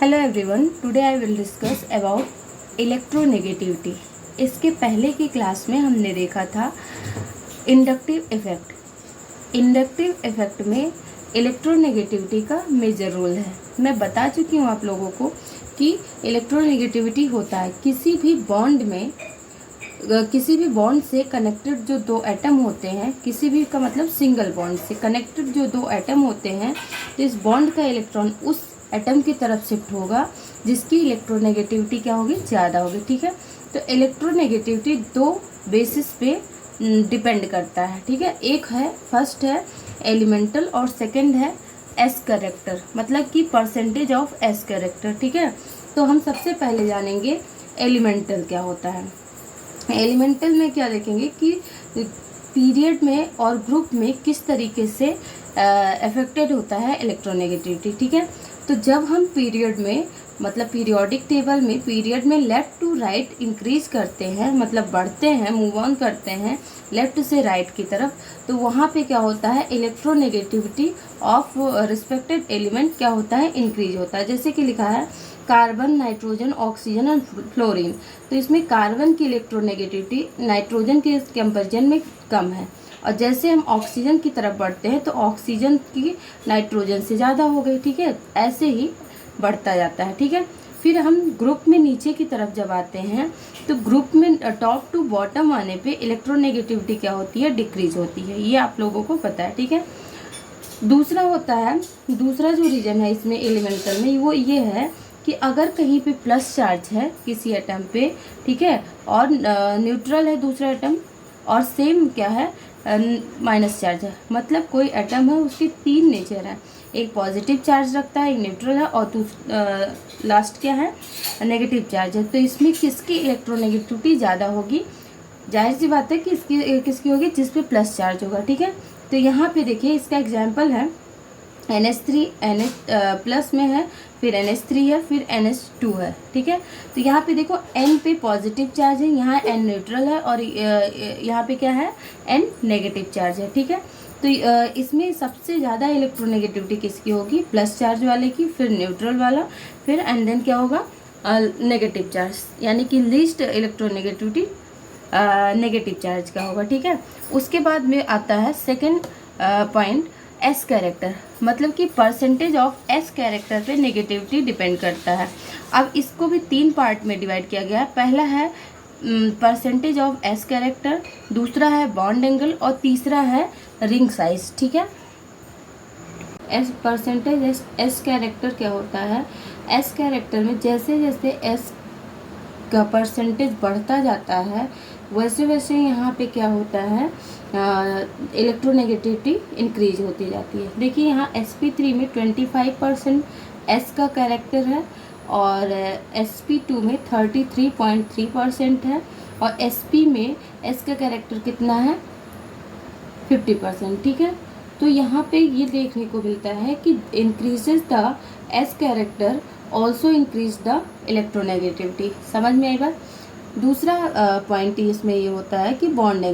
Hello everyone, today I will discuss about electronegativity. इसके पहले की क्लास में हमने देखा था इंडक्टिव इफ़ेक्ट। इंडक्टिव इफ़ेक्ट में इलेक्ट्रोनेगेटिविटी का मेजर रोल है। मैं बता चुकी हूँ आप लोगों को कि इलेक्ट्रोनेगेटिविटी होता है किसी भी बॉन्ड से कनेक्टेड जो दो एटम होते हैं, किसी भी का मतलब सिंगल बॉन्ड से कनेक्टेड जो दो एटम होते हैं, तो इस बॉन्ड का इलेक्ट्रॉन उस एटम की तरफ शिफ्ट होगा जिसकी इलेक्ट्रोनेगेटिविटी क्या होगी, ज़्यादा होगी। ठीक है, तो इलेक्ट्रोनेगेटिविटी दो बेसिस पे डिपेंड करता है। ठीक है, एक है फर्स्ट है एलिमेंटल और सेकंड है एस कैरेक्टर, मतलब कि परसेंटेज ऑफ एस कैरेक्टर। ठीक है, तो हम सबसे पहले जानेंगे एलिमेंटल क्या होता है। एलिमेंटल में क्या देखेंगे कि पीरियड में और ग्रुप में किस तरीके से अफेक्टेड होता है इलेक्ट्रोनेगेटिविटी। ठीक है, तो जब हम पीरियड में मतलब पीरियोडिक टेबल में पीरियड में लेफ्ट टू राइट इंक्रीज करते हैं, मतलब बढ़ते हैं, मूव ऑन करते हैं लेफ्ट से राइट की तरफ, तो वहाँ पे क्या होता है, इलेक्ट्रोनेगेटिविटी ऑफ रिस्पेक्टेड एलिमेंट क्या होता है, इंक्रीज होता है। जैसे कि लिखा है carbon, nitrogen, oxygen and fluorine, तो इसमें कार्बन की इलेक्ट्रोनेगेटिविटी नाइट्रोजन के कंपेरिजन में कम है, और जैसे हम ऑक्सीजन की तरफ बढ़ते हैं तो ऑक्सीजन की नाइट्रोजन से ज़्यादा हो गई। ठीक है, ऐसे ही बढ़ता जाता है। ठीक है, फिर हम ग्रुप में नीचे की तरफ जब आते हैं तो ग्रुप में टॉप टू बॉटम आने पे इलेक्ट्रोनेगेटिविटी क्या होती है, डिक्रीज होती है। ये आप लोगों को पता है। ठीक है, दूसरा होता है, दूसरा जो रीजन है इसमें एलिमेंटल में वो ये है कि अगर कहीं पे प्लस चार्ज है किसी एटम पे, ठीक है, और न्यूट्रल है दूसरा एटम, और सेम क्या है, माइनस चार्ज है, मतलब कोई एटम है उसके तीन नेचर हैं, एक पॉजिटिव चार्ज रखता है, एक न्यूट्रल है, और लास्ट क्या है, नेगेटिव चार्ज है। तो इसमें किसकी इलेक्ट्रोनेगेटिविटी ज़्यादा होगी, जाहिर सी बात है कि किसकी होगी, जिस पे प्लस चार्ज होगा। ठीक है, तो यहाँ पे देखिए इसका एग्जाम्पल है NH3, NH प्लस में है, फिर NH3 है, फिर NH2 है। ठीक है, तो यहाँ पे देखो N पे पॉजिटिव चार्ज है, यहाँ N न्यूट्रल है, और यहाँ पे क्या है, N नेगेटिव चार्ज है। ठीक है, तो इसमें सबसे ज़्यादा इलेक्ट्रोनेगेटिविटी किसकी होगी, प्लस चार्ज वाले की, फिर न्यूट्रल वाला, फिर एंड देन क्या होगा, नेगेटिव चार्ज, यानी कि लीस्ट इलेक्ट्रोनेगेटिविटी नेगेटिव चार्ज का होगा। ठीक है, उसके बाद में आता है सेकेंड पॉइंट, एस कैरेक्टर, मतलब कि परसेंटेज ऑफ एस कैरेक्टर पे नेगेटिविटी डिपेंड करता है। अब इसको भी तीन पार्ट में डिवाइड किया गया है। पहला है परसेंटेज ऑफ एस कैरेक्टर, दूसरा है बॉन्ड एंगल, और तीसरा है रिंग साइज। ठीक है, एस परसेंटेज एस कैरेक्टर क्या होता है, एस कैरेक्टर में जैसे जैसे एस का परसेंटेज बढ़ता जाता है वैसे वैसे यहाँ पे क्या होता है, इलेक्ट्रोनेगेटिविटी इंक्रीज होती जाती है। देखिए यहाँ sp3 में 25% एस का कैरेक्टर है, और sp2 में 33.3% है, और sp में एस का कैरेक्टर कितना है, 50%। ठीक है, तो यहाँ पे ये देखने को मिलता है कि increases the S character also increase the electronegativity. समझ में आई बात। दूसरा पॉइंट इसमें ये होता है कि बॉन्ड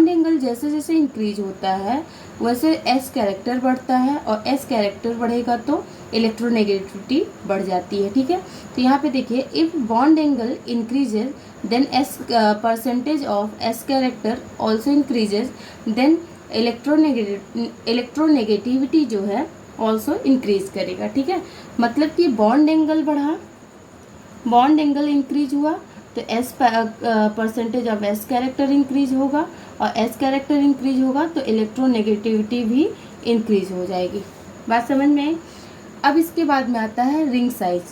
एंगल जैसे जैसे इंक्रीज होता है वैसे एस कैरेक्टर बढ़ता है, और एस कैरेक्टर बढ़ेगा तो इलेक्ट्रोनेगेटिविटी बढ़ जाती है। ठीक है, तो यहाँ पे देखिए if bond angle increases then S percentage of S character also increases, then electronegativity जो है ऑल्सो इंक्रीज करेगा। ठीक है, मतलब कि बॉन्ड एंगल बढ़ा, बॉन्ड एंगल इंक्रीज हुआ तो S percentage of S character increase होगा, और एस कैरेक्टर इंक्रीज होगा तो इलेक्ट्रोनेगेटिविटी भी इंक्रीज हो जाएगी। बात समझ में आई। अब इसके बाद में आता है रिंग साइज।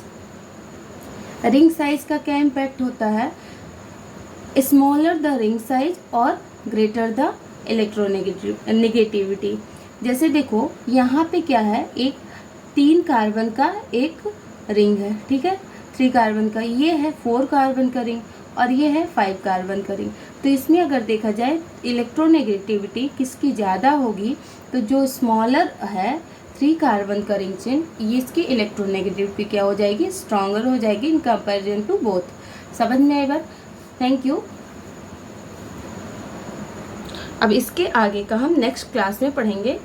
रिंग साइज का क्या इम्पैक्ट होता है, स्मॉलर द रिंग साइज और ग्रेटर द इलेक्ट्रोनेगेटिविटी। जैसे देखो यहाँ पे क्या है, एक 3 कार्बन का एक रिंग है। ठीक है, 3 कार्बन का, ये है 4 कार्बन का रिंग, और ये है 5 कार्बन का रिंग। तो इसमें अगर देखा जाए इलेक्ट्रोनेगेटिविटी किसकी ज़्यादा होगी, तो जो स्मॉलर है 3 कार्बन का रिंग चेन, ये इसकी इलेक्ट्रोनेगेटिविटी क्या हो जाएगी, स्ट्रॉन्गर हो जाएगी इन कंपेरिजन टू बोथ। समझ में आई बात। Thank you. अब इसके आगे का हम नेक्स्ट क्लास में पढ़ेंगे।